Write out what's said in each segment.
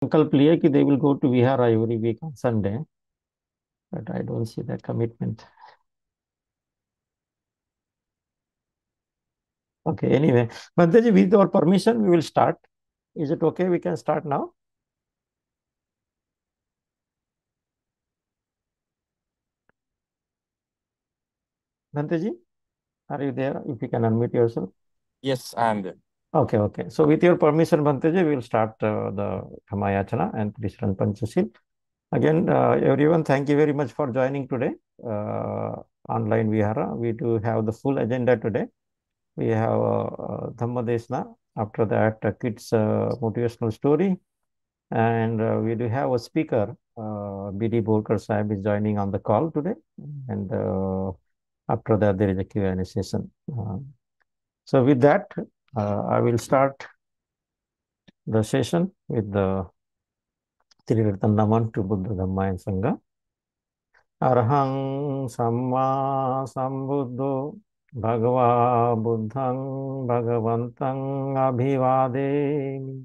संकल्प लिए कि they will go to Vihara every week on Sunday, but I don't see that commitment. Okay, anyway, Bhanteji, with your permission, we will start. Is it okay? We can start now. Bhanteji, are you there? If you can unmute yourself. Yes, I am there. Okay, okay. So with your permission, Bhanteji, we will start the Kamayachana and Trishran Panchasil. Again, everyone, thank you very much for joining today. Online Vihara. We do have the full agenda today. We have Dhammadesna. After that, kids motivational story. And we do have a speaker, B.D. Borkar Sahib is joining on the call today. And after that, there is a Q&A session. So with that, I will start the session with the Triratana Naman to Buddha, Dhamma and Sangha. Arhang Samma Sambuddho Bhagava Buddhang Bhagavantang Abhivademi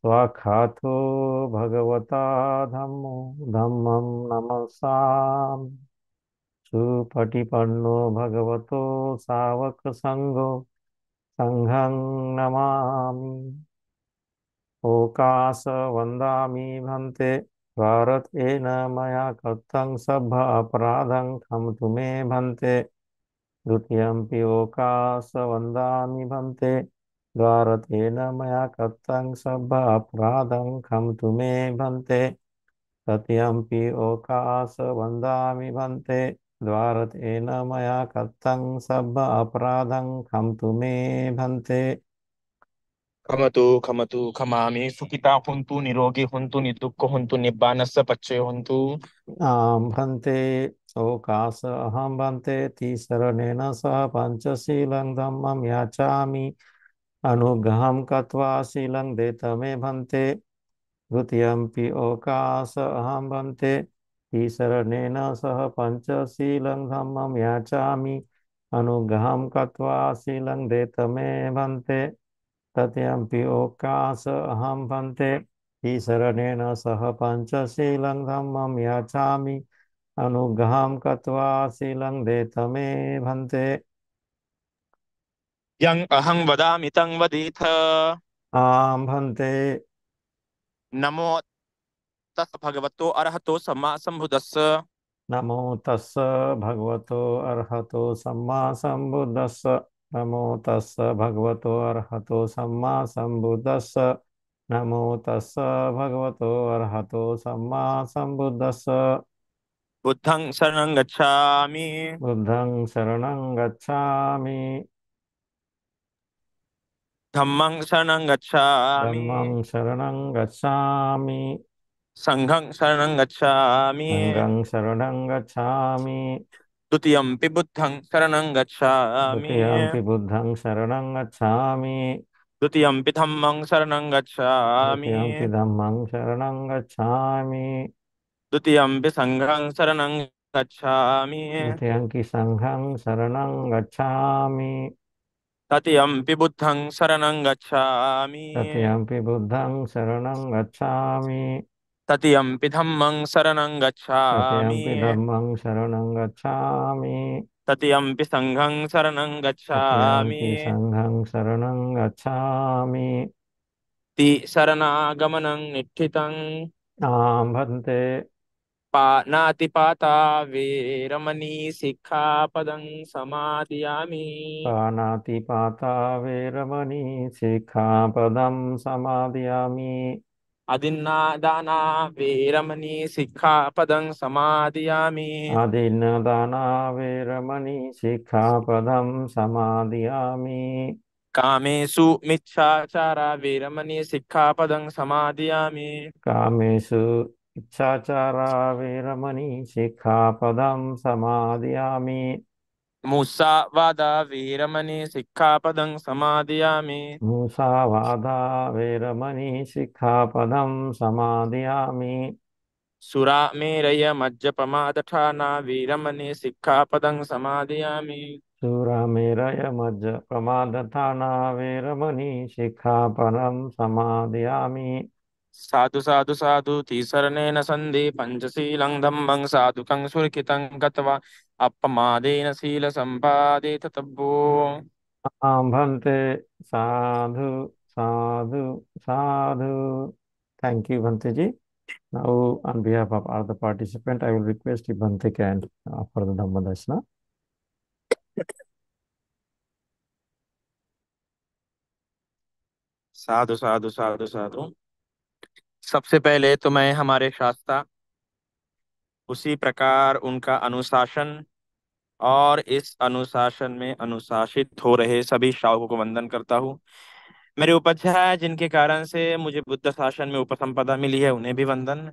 Swakhato Bhagavata Dhammo Dhammam Namasam Supatipanno Bhagavato Savaka Sangho Sanghang Namami Okasa Vandami Bhante Bharat Ena Maya Kattang Sabha Aparadhang Khamtu Me Bhante Dutiyampi Okasa Vandami Bhante Bharat Ena Maya Kattang Sabha Aparadhang Khamtu Me Bhante Tatyampi Okasa Vandami Bhante Dvarat Ena Maya Kattang Sabha Aparadhang Khamtu Me Bhante खमतु खमामि सुखिता हुन्तु निरोगी हुन्तु निदुःख हुन्तु निब्बानस्य पच्चय हुन्तु। Bhante Okasa Aham Bhante Tisaranena Sah Panchaseelang Dhammam Yachami Anugraham Katva Silang Detame Bhante Dutiyampi Okasa Aham Bhante Tisaranena Sah Panchaseelang Dhammam Yachami Anugraham Katva Silang Detame Bhante Tatyampi Okasa Aham Bhante Tisaranena Sah Panchaseelang Dhammam Yachami Anugraham Katva Silang Detame Bhante यं अहं वदामि तं वदेथ। Am Bhante नमो तस् भगवतो अरहतो सम्मा सम्बुद्धस्स। Namo Tassa Bhagavato Arhato Samma Sambuddhassa Namo Tassa Bhagavato Arhato Samma Sambuddhassa Namo Tassa Bhagavato Arhato Samma Sambuddhassa बुद्धं शरणं गच्छामि। Buddhang Saranang Gacchami धम्मं शरणं गच्छामि। Dhammang Saranang Gacchami संघं शरणं गच्छामि। Sanghang Saranang Gacchami द्वितीयंपि बुद्धं शरणं गच्छामि। Dutiyampi Buddhang Saranang Gacchami द्वितीयंपि धम्मं शरणं गच्छामि। Dutiyampi Dhammang Saranang Gacchami द्वितीयंपि संघं शरणं गच्छामि। Dutyanki Sanghang Saranang Gacchami तृतीयंपि बुद्धं शरणं गच्छामि। Tatyampi Buddhang Saranang Gacchami तृतीयंपि धम्मं शरणं गच्छामि। Tatyampi Dhammang Saranang Gacchami तृतीयंपि संघं शरणं गच्छामि। Tatyampi Sanghang Saranang Gacchami ति शरणागमनं निठितं। Bhante पानातिपाता वेरमणि सिक्खापदं समादियामि। Panatipata Veramani Sikkhapadam Samadhiyami अदिन्नादाना वेरमणि सिक्खापदं समादियामि। Adinadana Veramani Sikkhapadam Samadhiyami कामेषु मिच्छाचारा वेरमणि सिक्खापदं समादियामि। Kamesu Ichachara Veramani Sikkhapadam Samadhiyami मुसावादा वेरमणि सिक्खापदं समादियामि। Musavada Veramani Sikkhapadam Samadhiyami सुरामेरय मज्जपमादठाना Veeramani सिक्खापदं समादियामि। Surameraya Majja Pramadatana Veramani Sikkhapadam Samadhiyami साधु साधु साधु तीसरनेन सन्धि पंचशीलं धम्मं साधुकं सुरकितं गत्वा अपमादेन शील संपादे तब्बो। Bhante, sadhu, sadhu, sadhu. Thank you, Bhante ji. Now, on behalf of all the participants, I will request if Bhante can offer the Dhammadashna. साधु साधु साधु साधु। सबसे पहले तो मैं हमारे शास्त्रा, उसी प्रकार उनका अनुशासन और इस अनुशासन में अनुशासित हो रहे सभी श्रावकों को वंदन करता हूँ। मेरे उपाध्याय जिनके कारण से मुझे बुद्ध शासन में उपसंपदा मिली है, उन्हें भी वंदन।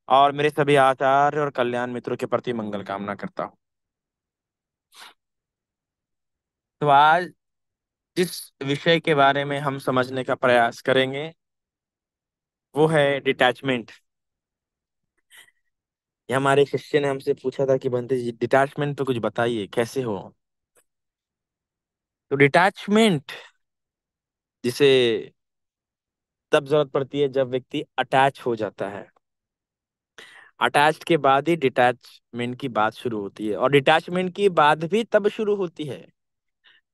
और मेरे सभी आचार्य और कल्याण मित्रों के प्रति मंगल कामना करता हूँ। तो आज जिस विषय के बारे में हम समझने का प्रयास करेंगे वो है डिटैचमेंट। ये हमारे शिष्य ने हमसे पूछा था कि बंते जी डिटैचमेंट पे कुछ बताइए, कैसे हो। तो डिटैचमेंट जिसे तब जरूरत पड़ती है जब व्यक्ति अटैच हो जाता है। अटैच के बाद ही डिटैचमेंट की बात शुरू होती है, और डिटैचमेंट की बात भी तब शुरू होती है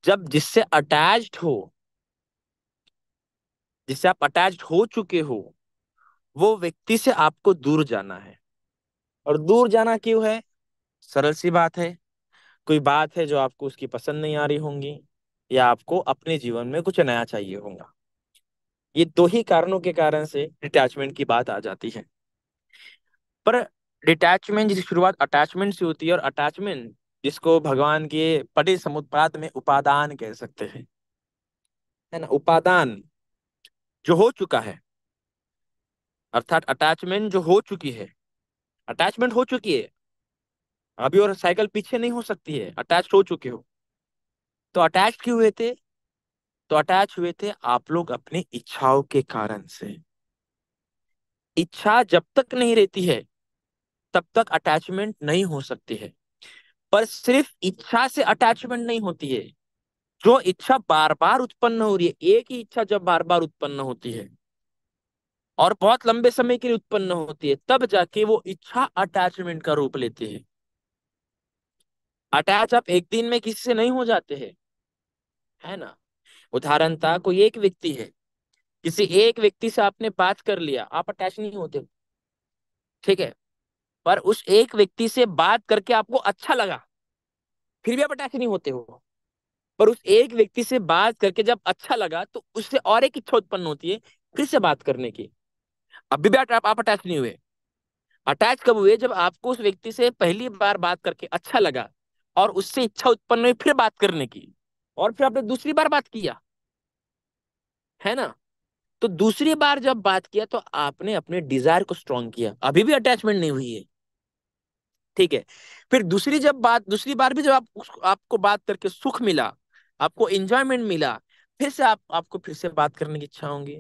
जब जिससे अटैच्ड हो, जिससे आप अटैच्ड हो चुके हो, वो व्यक्ति से आपको दूर जाना है। और दूर जाना क्यों है? सरल सी बात है। कोई बात है जो आपको उसकी पसंद नहीं आ रही होंगी, या आपको अपने जीवन में कुछ नया चाहिए होगा। ये दो ही कारणों के कारण से डिटैचमेंट की बात आ जाती है। पर डिटैचमेंट जिसकी शुरुआत अटैचमेंट से होती है, और अटैचमेंट जिसको भगवान के पटे समुत्पाद में उपादान कह सकते हैं, है ना, उपादान जो हो चुका है, अर्थात अटैचमेंट जो हो चुकी है। अटैचमेंट हो चुकी है अभी, और साइकिल पीछे नहीं हो सकती है, अटैच हो चुके हो। तो अटैच क्यों हुए थे? तो अटैच हुए थे आप लोग अपनी इच्छाओं के कारण से। इच्छा जब तक नहीं रहती है तब तक अटैचमेंट नहीं हो सकती है। पर सिर्फ इच्छा से अटैचमेंट नहीं होती है। जो इच्छा बार बार उत्पन्न हो रही है, एक ही इच्छा जब बार बार उत्पन्न होती है और बहुत लंबे समय के लिए उत्पन्न होती है, तब जाके वो इच्छा अटैचमेंट का रूप लेती है। अटैच आप एक दिन में किसी से नहीं हो जाते हैं, है ना। उदाहरण था, कोई एक व्यक्ति है, किसी एक व्यक्ति से आपने बात कर लिया, आप अटैच नहीं होते, ठीक है। पर उस एक व्यक्ति से बात करके आपको अच्छा लगा, फिर भी आप अटैच नहीं होते हो। पर उस एक व्यक्ति से बात करके जब अच्छा लगा तो उससे और एक इच्छा उत्पन्न होती है फिर से बात करने की। अभी भी आप अटैच नहीं हुए। अटैच कब हुए? जब आपको उस व्यक्ति से पहली बार बात करके अच्छा लगा और उससे इच्छा उत्पन्न हुई फिर बात करने की, और फिर आपने दूसरी बार बात किया, है ना। तो दूसरी बार जब बात किया तो आपने अपने डिजायर को स्ट्रॉन्ग किया, अभी भी अटैचमेंट नहीं हुई है, ठीक है। फिर दूसरी बार भी जब आपको बात करके सुख मिला, आपको एंजॉयमेंट मिला, फिर से आपको फिर से बात करने की इच्छा होंगी।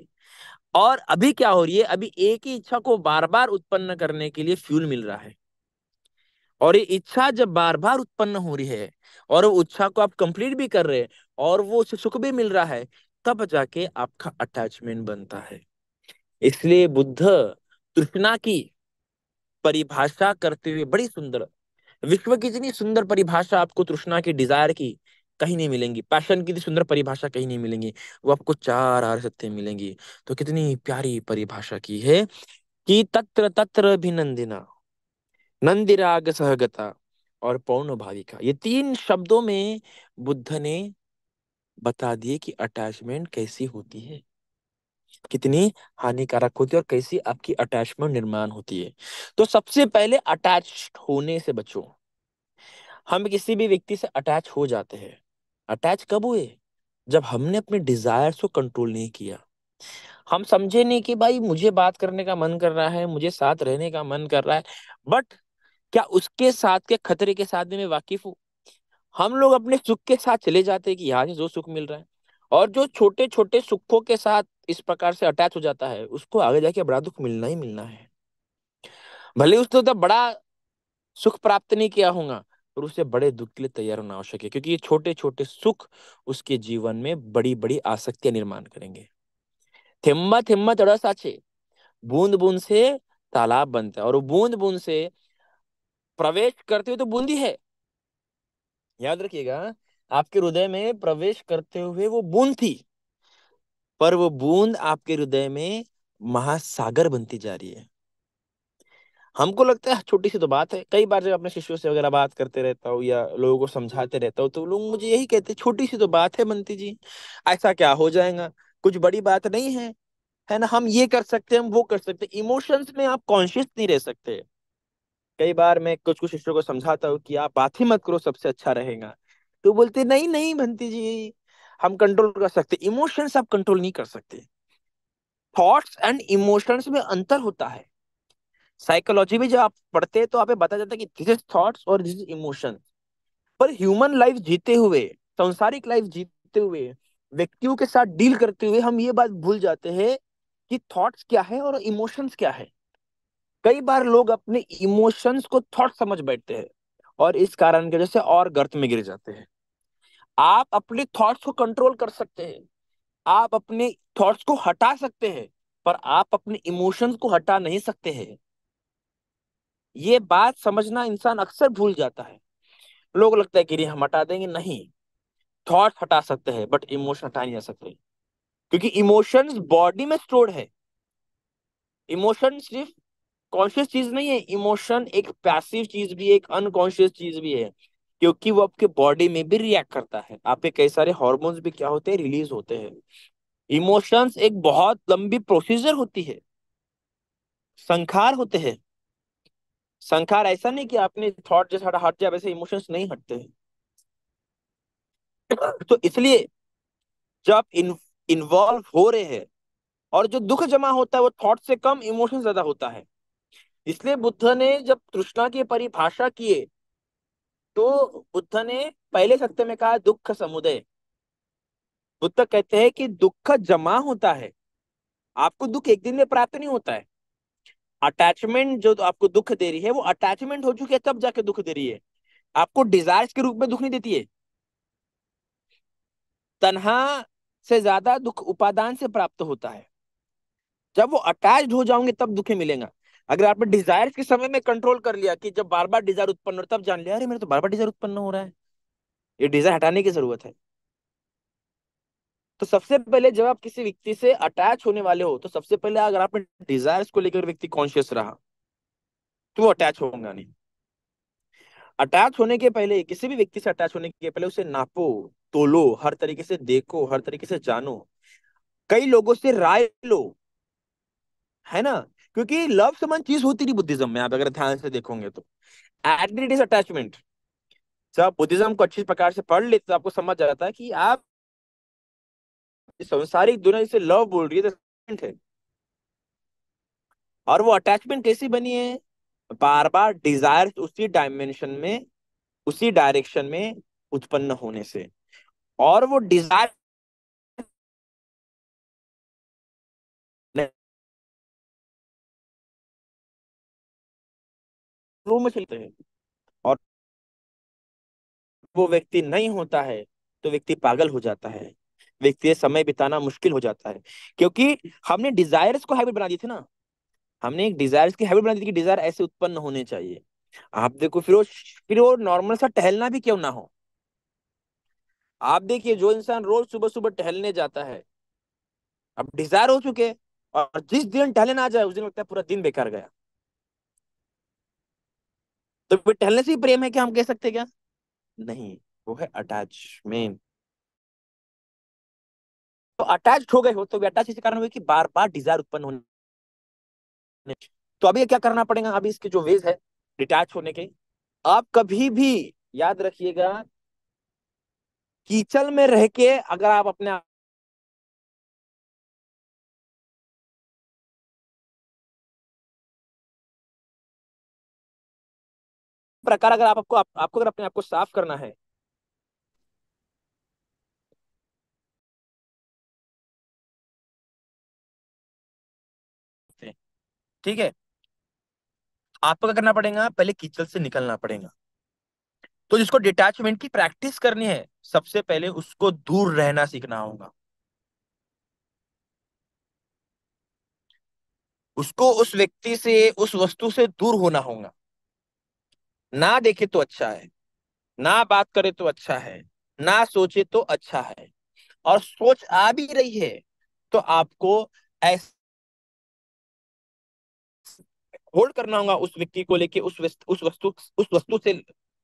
और अभी क्या हो रही है? अभी एक ही इच्छा को बार बार उत्पन्न करने के लिए फ्यूल मिल रहा है। और ये इच्छा जब बार बार उत्पन्न हो रही है और वो इच्छा को आप कंप्लीट भी कर रहे हैं और वो उसे सुख भी मिल रहा है, तब जाके आपका अटैचमेंट बनता है। इसलिए बुद्ध तृष्णा की परिभाषा करते हुए बड़ी सुंदर, विश्व की इतनी सुंदर परिभाषा आपको तृष्णा की, डिजायर की कहीं नहीं मिलेंगी। पैशन की इतनी सुंदर परिभाषा कहीं नहीं मिलेंगी। वो आपको चार आर सत्य मिलेंगी। तो कितनी प्यारी परिभाषा की है कि तत्र तत्र अभिनंदिना, नंदिराग सहगता और पौर्ण भाविका। ये तीन शब्दों में बुद्ध ने बता दिए कि अटैचमेंट कैसी होती है, कितनी हानिकारक होती है, और कैसी आपकी अटैचमेंट निर्माण होती है। तो सबसे पहले अटैच होने से बचो। हम किसी भी व्यक्ति से अटैच हो जाते हैं। अटैच कब हुए? जब हमने अपने डिजायर्स को कंट्रोल नहीं किया। हम समझे नहीं कि भाई मुझे बात करने का मन कर रहा है, मुझे साथ रहने का मन कर रहा है, बट क्या उसके साथ के खतरे के साथ भी मैं वाकिफ हूँ? हम लोग अपने सुख के साथ चले जाते हैं कि यहाँ से जो सुख मिल रहा है, और जो छोटे छोटे सुखों के साथ इस प्रकार से अटैच हो जाता है उसको आगे जाके बड़ा दुख मिलना ही मिलना है। भले उसने तो बड़ा सुख प्राप्त नहीं किया होगा, पर उसे बड़े दुख के लिए तैयार होना आवश्यक है, क्योंकि ये छोटे छोटे सुख उसके जीवन में बड़ी बड़ी आसक्तियां निर्माण करेंगे। थेम्मा थेम्मा तड़ा साचे, बूंद बूंद से तालाब बनता है, और वो बूंद बूंद से प्रवेश करते हुए तो बूंदी है। याद रखिएगा, आपके हृदय में प्रवेश करते हुए वो बूंद थी, पर वो बूंद आपके हृदय में महासागर बनती जा रही है। हमको लगता है छोटी सी तो बात है। कई बार जब अपने शिष्यों से वगैरह बात करते रहता हूँ या लोगों को समझाते रहता हूँ, तो लोग मुझे यही कहते हैं, छोटी सी तो बात है बंटी जी, ऐसा क्या हो जाएगा, कुछ बड़ी बात नहीं है, है ना, हम ये कर सकते हैं, हम वो कर सकते हैं। इमोशंस में आप कॉन्शियस नहीं रह सकते। कई बार मैं कुछ कुछ शिष्यों को समझाता हूँ कि आप बात ही मत करो, सबसे अच्छा रहेगा। तो बोलते नहीं नहीं बंटी जी, हम कंट्रोल कर सकते, इमोशंस आप कंट्रोल नहीं कर सकते। थॉट्स एंड इमोशंस में अंतर होता है। साइकोलॉजी में जब आप पढ़ते हैं तो आप बता जाता है कि दिस इज थॉट्स और दिस इज इमोशन। पर ह्यूमन लाइफ जीते हुए, सांसारिक लाइफ जीते हुए, व्यक्तियों के साथ डील करते हुए हम ये बात भूल जाते हैं कि थॉट्स क्या है और इमोशंस क्या है। कई बार लोग अपने इमोशंस को थॉट समझ बैठते हैं, और इस कारण की वजह से और गर्त में गिर जाते हैं। आप अपने थॉट्स को कंट्रोल कर सकते हैं, आप अपने थॉट्स को हटा सकते हैं, पर आप अपने इमोशंस को हटा नहीं सकते हैं। ये बात समझना इंसान अक्सर भूल जाता है। लोग लगता है कि हम हटा देंगे, नहीं। थॉट हटा सकते हैं बट इमोशन हटा नहीं जा सकते, क्योंकि इमोशंस बॉडी में स्टोर्ड है। इमोशन सिर्फ कॉन्शियस चीज नहीं है, इमोशन एक पैसिव चीज भी है, एक अनकॉन्शियस चीज भी है, क्योंकि वो आपके बॉडी में भी रिएक्ट करता है। आप पे कई सारे हॉर्मोन्स भी क्या होते हैं, रिलीज होते हैं। इमोशंस एक बहुत लंबी प्रोसीजर होती है, संखार होते हैं। संखार ऐसा नहीं कि आपने थॉट जैसा हट जाए, वैसे इमोशंस नहीं हटते हैं। तो इसलिए जब आप इन्वॉल्व हो रहे हैं, और जो दुख जमा होता है वो थॉट से कम, इमोशन ज्यादा होता है। इसलिए बुद्ध ने जब तृष्णा की परिभाषा किए, तो बुद्ध ने पहले सत्य में कहा दुख समुदय। बुद्ध कहते हैं कि दुख जमा होता है, आपको दुख एक दिन में प्राप्त नहीं होता है। अटैचमेंट जो आपको दुख दे रही है, वो अटैचमेंट हो चुकी है तब जाके दुख दे रही है, आपको डिजायर्स के रूप में दुख नहीं देती है। तन्हा से ज्यादा दुख उपादान से प्राप्त होता है। जब वो अटैच्ड हो जाओगे तब दुखे मिलेगा। अगर आपने डिजायर के समय में कंट्रोल कर लिया कि जब बार बार डिजायर उत्पन्न हो, तब जान लिया अरे मेरे तो बार बार डिजायर उत्पन्न हो रहा है, ये डिजायर हटाने की जरूरत है। तो सबसे पहले जब आप किसी व्यक्ति से अटैच होने वाले हो, तो सबसे पहले अगर आपने डिजायर्स को लेकर व्यक्ति कॉन्शियस रहा, तो वो अटैच होगा नहीं। अटैच होने के पहले, किसी भी व्यक्ति से अटैच होने के पहले उसे नापो, तोलो, हर तरीके से देखो, हर तरीके से जानो, कई लोगों से राय लो, है ना। क्योंकि लव समान चीज होती नहीं बुद्धिज्म में, आप अगर ध्यान से देखोगे तो एग्रीड इज अटैचमेंट। जब आप बुद्धिज्म को अच्छी प्रकार से पढ़ लेते तो आपको समझ जाता है कि आप इस संसारिक दुनिया से लव बोल रही है, तो attachment है। और वो अटैचमेंट कैसी बनी है, बार बार डिजायर उसी डायमेंशन में, उसी डायरेक्शन में उत्पन्न होने से। और वो डिजायर फ्लो में चलते हैं, और वो व्यक्ति नहीं होता है तो व्यक्ति पागल हो जाता है, व्यक्ति समय बिताना मुश्किल हो जाता है। क्योंकि हमने डिजायर्स को हैबिट बना दी थी ना, हमने एक डिजायर्स की हैबिट बना दी थी कि डिजायर ऐसे उत्पन्न होने चाहिए। आप देखो, फिर वो नॉर्मल सा टहलना भी क्यों ना हो। आप देखिए, जो इंसान रोज सुबह सुबह टहलने जाता है, अब डिजायर हो चुके हैं, और जिस दिन टहलने ना जाए उस दिन लगता है पूरा दिन बेकार गया। तो फिर टहलने से ही प्रेम है क्या, हम कह सकते हैं क्या? नहीं, वो है अटैचमेंट। तो अटैच हो गए हो, तो अटैच इसी कारण हुए कि बार बार डिजायर उत्पन्न होने। तो अभी क्या करना पड़ेगा, अभी इसके जो वेज है डिटैच होने के, आप कभी भी याद रखिएगा, कीचड़ में रह के अगर आप अपने प्रकार, अगर आपको अगर अपने आप को साफ करना है, ठीक है, आपको क्या करना पड़ेगा, पहले कीचड़ से निकलना पड़ेगा। तो जिसको डिटैचमेंट की प्रैक्टिस करनी है, सबसे पहले उसको दूर रहना सीखना होगा। उसको उस व्यक्ति से, उस वस्तु से दूर होना होगा। ना देखे तो अच्छा है, ना बात करे तो अच्छा है, ना सोचे तो अच्छा है। और सोच आ भी रही है तो आपको ऐसे होल्ड करना होगा उस व्यक्ति को लेके, उस वस्तु से,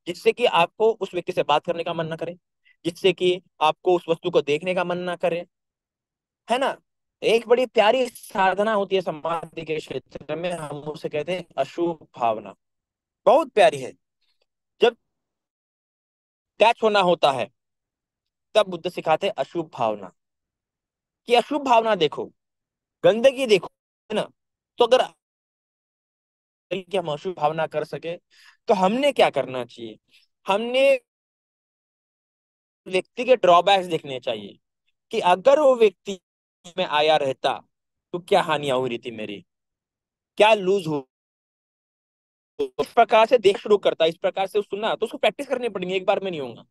जिससे कि आपको उस व्यक्ति से बात करने का मन ना करे, जिससे कि आपको उस वस्तु को देखने का मन ना करे, है ना। एक बड़ी प्यारी साधना होती है समाधि के क्षेत्र में, हम उसे कहते हैं अशुभ भावना। बहुत प्यारी है। जब टैच होना होता है तब बुद्ध सिखाते हैं अशुभ भावना, कि अशुभ भावना देखो, गंदगी देखो, है ना। तो अगर कि हम अशुभ भावना कर सके तो हमने क्या करना चाहिए, हमने व्यक्ति के ड्रॉबैक्स देखने चाहिए, कि अगर वो व्यक्ति में आया रहता तो क्या हानियां हुई रहती मेरी, क्या लूज हो। तो इस प्रकार से देख शुरू करता है, इस प्रकार से सुनना, तो उसको प्रैक्टिस करनी पड़ेगी, एक बार में नहीं होगा।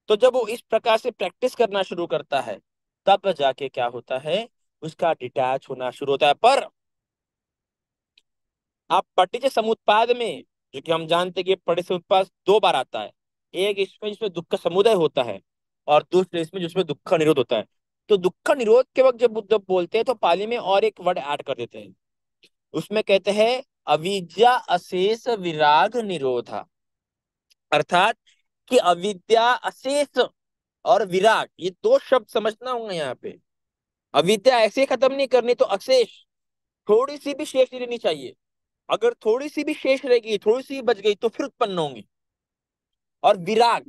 तो जब वो इस प्रकार से प्रैक्टिस करना शुरू करता है तब जाके क्या होता है, उसका डिटैच होना शुरू होता है। पर आप पटीय समुत्पाद में, जो कि हम जानते हैं कि पटीय समुत्पाद दो बार आता है, एक इसमें जिसमें दुख का समुदय होता है, और दूसरे इसमें जिसमें दुख का निरोध होता है। तो दुख का निरोध के वक्त जब बुद्ध बोलते हैं तो पाली में और एक वर्ड ऐड कर देते हैं, उसमें कहते हैं अविद्या अशेष विराग निरोधा। अर्थात कि अविद्या अशेष और विराग, ये दो शब्द समझना होगा यहाँ पे। अविद्या ऐसे खत्म नहीं करनी, तो अशेष, थोड़ी सी भी शेष नहीं रहनी चाहिए। अगर थोड़ी सी भी शेष रहेगी, थोड़ी सी बच गई, तो फिर उत्पन्न होंगी। और विराग,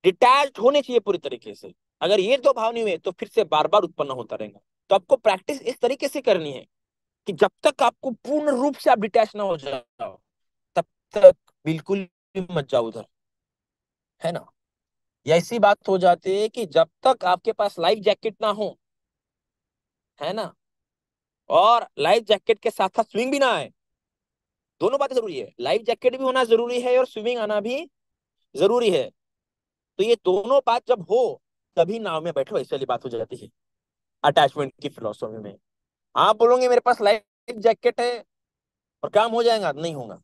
डिटैच होने चाहिए पूरी तरीके से। अगर ये दो भाव नहीं हुए तो फिर से बार बार उत्पन्न होता रहेगा। तो आपको प्रैक्टिस इस तरीके से करनी है कि जब तक आपको पूर्ण रूप से आप डिटैच ना हो जाओ तब तक बिल्कुल भी मत जाओ उधर, है ना। या ऐसी बात हो जाती है कि जब तक आपके पास लाइफ जैकेट ना हो, है ना, और लाइफ जैकेट के साथ साथ स्विंग भी ना आए, दोनों बातें जरूरी है, लाइफ जैकेट भी होना जरूरी है और स्विमिंग आना भी जरूरी है। तो ये दोनों बात जब हो तभी नाव में बैठो, ऐसी वाली बात हो जाती है अटैचमेंट की फिलोसफी में। आप बोलोगे मेरे पास लाइफ जैकेट है और काम हो जाएगा, नहीं होगा।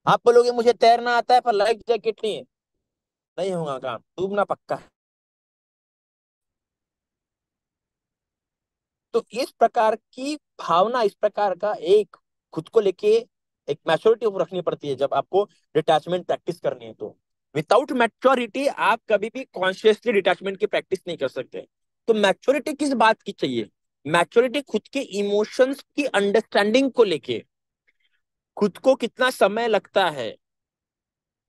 आप बोलोगे मुझे तैरना आता है पर लाइफ जैकेट नहीं है, नहीं होगा काम, डूबना पक्का है। तो इस प्रकार की भावना, इस प्रकार का एक खुद को लेके एक मैच्योरिटी रखनी पड़ती है जब आपको डिटैचमेंट प्रैक्टिस करनी है। तो विदाउट मैच्योरिटी आप कभी भी कॉन्शियसली डिटैचमेंट की प्रैक्टिस नहीं कर सकते। तो मैच्योरिटी किस बात की चाहिए, मैच्योरिटी खुद के इमोशंस की अंडरस्टैंडिंग को लेके, खुद को कितना समय लगता है।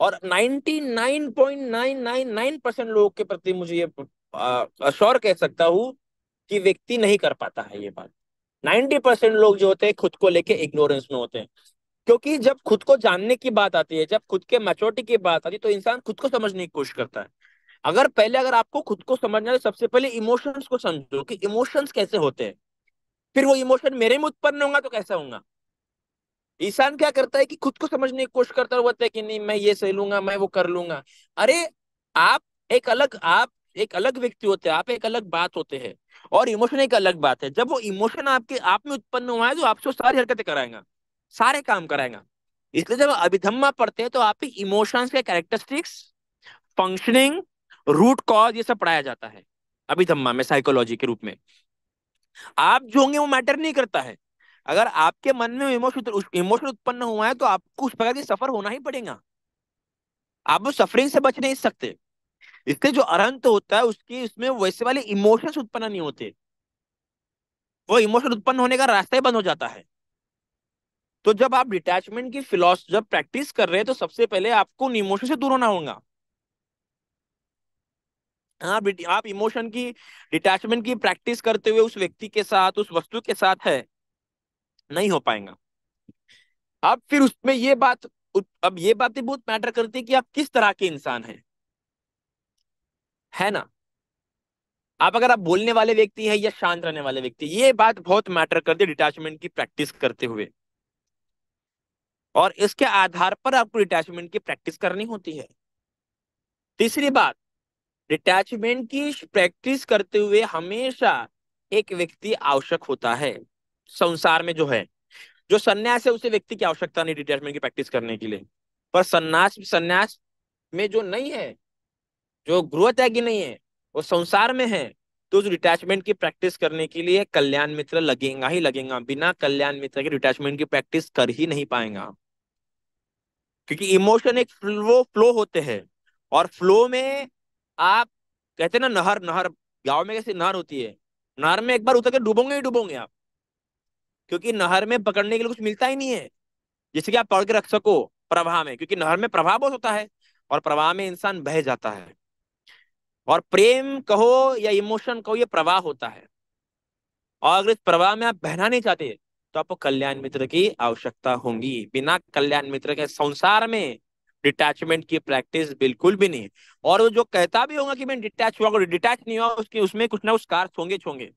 और 99.999% लोगों के प्रति मुझे ये अश्योर कह सकता हूं कि व्यक्ति नहीं कर पाता है ये बात। 90% लोग जो होते हैं खुद को लेके इग्नोरेंस में होते हैं। क्योंकि जब खुद को जानने की बात आती है, जब खुद के मैच्योरिटी की बात आती है, तो इंसान खुद को समझने की कोशिश करता है। अगर आपको खुद को समझना है तो सबसे पहले इमोशंस को समझो कि इमोशंस कैसे होते हैं। फिर वो इमोशन मेरे में उत्पन्न होगा तो कैसा होगा। इंसान क्या करता है कि खुद को समझने की कोशिश करता है, वो बोलता है कि नहीं मैं ये सह लूंगा, मैं वो कर लूंगा। अरे आप एक अलग व्यक्ति होते हैं, आप एक अलग बात होते हैं, और इमोशन एक अलग बात है। जब वो इमोशन आपके आप में उत्पन्न हुआ है तो आपसे वो सारी हरकतें कराएगा, सारे काम कराएगा। इसलिए जब अभिधम्मा पढ़ते हैं तो आपके इमोशंस के कैरेक्टरिस्टिक्स, फंक्शनिंग, रूट कॉज, ये सब पढ़ाया जाता है अभिधम्मा में, साइकोलॉजी के रूप में। आप जो होंगे वो मैटर नहीं करता है। अगर आपके मन में इमोशन उत्पन्न हुआ है तो आपको उस प्रकार की सफर होना ही पड़ेगा। आप उस सफरिंग से बच नहीं सकते। इसलिए जो अरहंत होता है उसकी उसमें वैसे वाले इमोशंस उत्पन्न नहीं होते, वो इमोशन उत्पन्न होने का रास्ता ही बंद हो जाता है। तो जब आप डिटैचमेंट की फिलोसफी जब प्रैक्टिस कर रहे हैं तो सबसे पहले आपको उन इमोशन से दूर होना होगा। आप इमोशन की, डिटैचमेंट की प्रैक्टिस करते हुए उस व्यक्ति के साथ, उस वस्तु के साथ है, नहीं हो पाएगा। अब फिर उसमें अब ये बातें बहुत मैटर करती है कि आप किस तरह के इंसान हैं, है ना। अगर आप बोलने वाले व्यक्ति हैं या शांत रहने वाले व्यक्ति, ये बात बहुत मैटर करती है डिटैचमेंट की प्रैक्टिस करते हुए। और इसके आधार पर आपको डिटैचमेंट की प्रैक्टिस करनी होती है। तीसरी बात, डिटैचमेंट की प्रैक्टिस करते हुए हमेशा एक व्यक्ति आवश्यक होता है संसार में जो है। जो सन्यास है उसे व्यक्ति की आवश्यकता नहीं डिटैचमेंट की प्रैक्टिस करने के लिए। पर सन्यास में जो नहीं है, जो गृह त्यागी नहीं है, वो संसार में है, तो उस डिटैचमेंट की प्रैक्टिस करने के लिए कल्याण मित्र लगेगा ही लगेगा। बिना कल्याण मित्र के डिटैचमेंट की प्रैक्टिस कर ही नहीं पाएगा। क्योंकि इमोशन एक फ्लो होते हैं, और फ्लो में आप कहते हैं ना, नहर नहर गांव में कैसे नहर होती है, नहर में एक बार उतर के डूबोगे ही डूबोगे आप। क्योंकि नहर में पकड़ने के लिए कुछ मिलता ही नहीं है जिससे कि आप पकड़ के रख सको प्रवाह में, क्योंकि नहर में प्रवाह बहुत होता है और प्रवाह में इंसान बह जाता है। और प्रेम कहो या इमोशन कहो, ये प्रवाह होता है। और अगर इस प्रवाह में आप बहना नहीं चाहते तो आपको कल्याण मित्र की आवश्यकता होगी। बिना कल्याण मित्र के संसार में डिटैचमेंट की प्रैक्टिस बिल्कुल भी नहीं। और वो जो कहता भी होगा कि मैं डिटैच हुआ, डिटैच नहीं हुआ, उसके उसमें कुछ ना कुछ कार्य होंगे होंगे,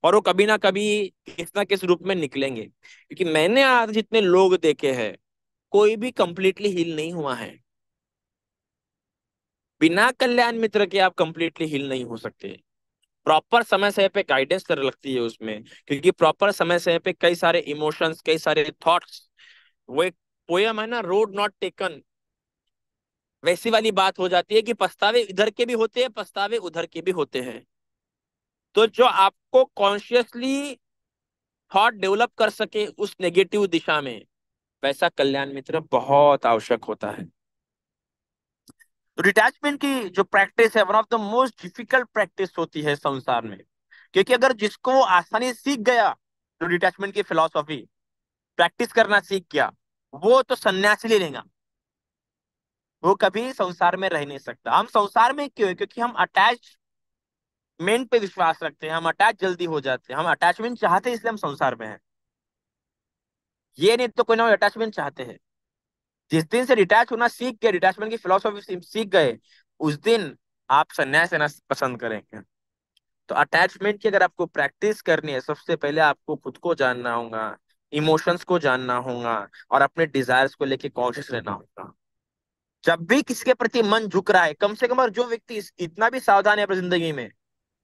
और वो कभी ना कभी किस ना किस रूप में निकलेंगे। क्योंकि मैंने आज जितने लोग देखे हैं, कोई भी कंप्लीटली हील नहीं हुआ है। बिना कल्याण मित्र के आप कंप्लीटली हील नहीं हो सकते। प्रॉपर समय समय पे गाइडेंस कर लगती है उसमें, क्योंकि प्रॉपर समय समय पे कई सारे इमोशंस, कई सारे थॉट्स, वो एक पोयम है ना, रोड नॉट टेकन, वैसी वाली बात हो जाती है कि पछतावे इधर के भी होते हैं, पछतावे उधर के भी होते हैं। तो जो आपको कॉन्शियसली थॉट डेवलप कर सके उस नेगेटिव दिशा में, वैसा कल्याण मित्र बहुत आवश्यक होता है। तो डिटैचमेंट की जो प्रैक्टिस है, one of the most difficult practice होती है संसार में। क्योंकि अगर जिसको वो आसानी से सीख गया, जो डिटैचमेंट की फिलॉसफी प्रैक्टिस करना सीख गया, वो तो सन्यासी ले लेगा। वो कभी संसार में रह नहीं सकता। हम संसार में क्यों है? क्योंकि हम अटैचमेंट पे विश्वास रखते हैं, हम अटैच जल्दी हो जाते हैं, हम अटैचमेंट चाहते हैं, इसलिए हम संसार में हैं। ये नहीं तो कोई ना कोई अटैचमेंट चाहते हैं। जिस दिन से डिटैच होना सीख गए, डिटैचमेंट की फिलोसॉफी सीख गए, उस दिन आप संन्यास लेना पसंद करेंगे। तो अटैचमेंट की अगर आपको प्रैक्टिस करनी है, सबसे पहले आपको खुद को जानना होगा, इमोशंस को जानना होगा, और अपने डिजायर्स को लेके कॉन्शियस रहना होगा। जब भी किसी के प्रति मन झुक रहा है, कम से कम, और जो व्यक्ति इतना भी सावधान है अपनी जिंदगी में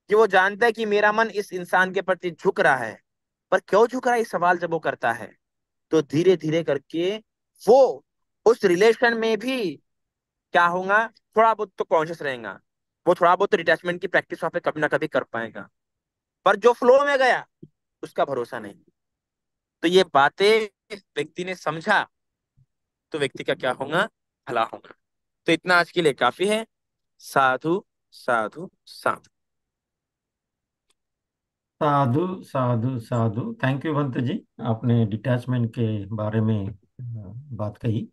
कि वो जानता है कि मेरा मन इस इंसान के प्रति झुक रहा है, पर क्यों झुक रहा है, इस सवाल जब वो करता है, तो धीरे धीरे करके वो उस रिलेशन में भी क्या होगा, थोड़ा बहुत तो कॉन्शियस रहेगा। वो थोड़ा बहुत तो डिटैचमेंट की प्रैक्टिस वहां पे कभी ना कभी कर पाएगा। पर जो फ्लो में गया, उसका भरोसा नहीं। तो ये बातें व्यक्ति ने समझा, तो व्यक्ति का क्या होगा, भला होगा। तो इतना आज के लिए काफी है। साधु साधु साधु। साधु साधु साधु। थैंक यू भंते जी, आपने डिटैचमेंट के बारे में बात कही।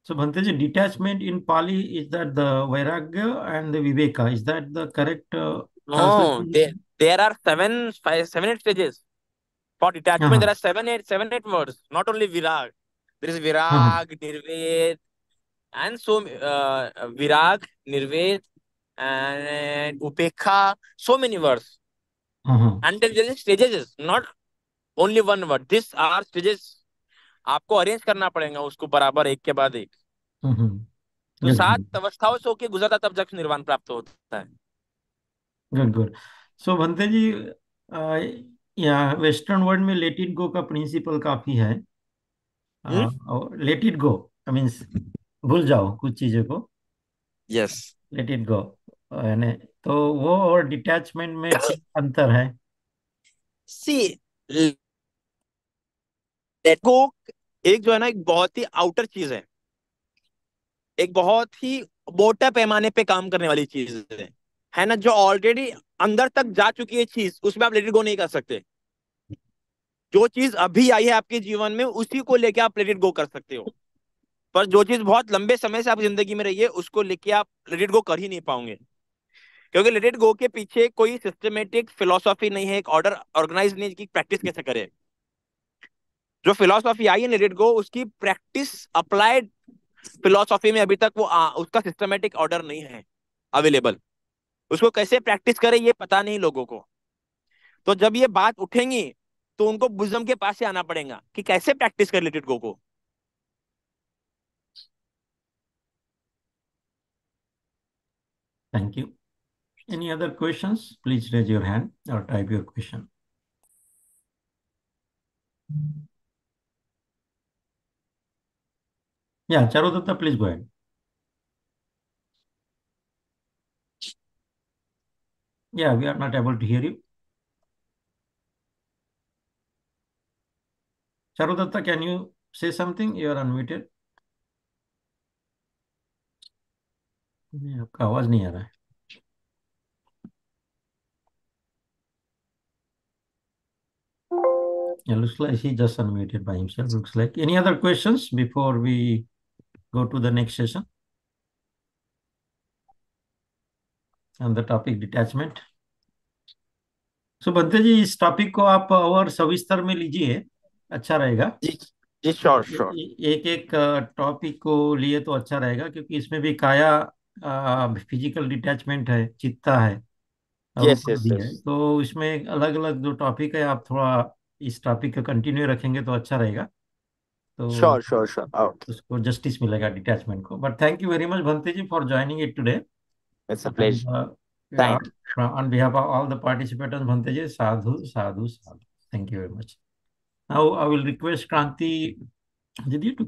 So Bhanteji, detachment in Pali, is that the Vairagya and the Viveka? Is that the correct No, translation? there are seven, 8 stages. For detachment, there Uh-huh. are seven, 8 words. Not only virag. There is Uh-huh. virag, nirved, and so virag, nirved, and upekha. So many words. Uh-huh. And there is stages, not only one word. These are stages. आपको arrange करना पड़ेगा उसको बराबर, एक के बाद एक। Uh-huh. तो Good, सात good, अवस्थाओं से होके गुजरता तब जाकर निर्वाण प्राप्त होता है। good, good. So Bhanteji, uh, या वेस्टर्न वर्ल्ड में लेट इट गो का प्रिंसिपल काफी है। हम्म। लेट इट गो मीन्स भूल जाओ कुछ चीजों को, यस। लेट इट गो, यानी तो वो और डिटैचमेंट में क्या अंतर है? सी, लेट गो एक जो है ना, एक बहुत ही आउटर चीज एक बहुत ही मोटा पैमाने पे काम करने वाली चीज है ना, जो ऑलरेडी अंदर तक जा चुकी है चीज, उसमें आप लेट इट गो नहीं कर सकते। जो चीज अभी आई है आपके जीवन में, उसी को लेके आप लेट इट गो कर सकते हो। पर जो चीज बहुत लंबे समय से आपकी जिंदगी में रही है, उसको लेके आप लेट इट गो कर ही नहीं पाओगे। क्योंकि लेट इट गो के पीछे कोई सिस्टमेटिक फिलोसॉफी नहीं है, एक ऑर्डर ऑर्गेनाइज नहीं है कि प्रैक्टिस कैसे करें। जो फिलोसॉफी आई है लेट इट गो, उसकी प्रैक्टिस अप्लाइड फिलोसॉफी में अभी तक वो उसका सिस्टमेटिक ऑर्डर नहीं है अवेलेबल। उसको कैसे प्रैक्टिस करें ये पता नहीं लोगों को। तो जब ये बात उठेंगी, तो उनको बुजम के पास से आना पड़ेगा कि कैसे प्रैक्टिस कर लेट इट गो को। Thank you. Any other questions? Please raise your hand or type your question. Yeah, Charudatta, please go ahead. Yeah, we are not able to hear you. Charudatta, can you say something? You are unmuted. नहीं, आपका आवाज नहीं आ रहा है. Yeah, looks like he just unmuted by himself. Looks like. Any other questions before we go to the next session on the topic detachment? So Bhante जी, इस topic को आप और सविस्तर में लीजिए, अच्छा रहेगा. जी जी, श्योर श्योर। एक एक टॉपिक को लिए तो अच्छा रहेगा, क्योंकि इसमें भी काया फिजिकल डिटैचमेंट है, चित्ता है, यस रूपा यस भी यस। है. तो इसमें अलग अलग जो टॉपिक है, आप थोड़ा इस टॉपिक का कंटिन्यू रखेंगे तो अच्छा रहेगा. तो श्योर श्योर श्योर, ओके। उसको जस्टिस मिलेगा डिटैचमेंट को. But thank you very much Bhante ji for joining it today. It's a And pleasure. Thank you. on behalf of all the participants, Bhante ji, sadhu, sadhu, sadhu. Thank you very much. Now I will request Kranti Didi to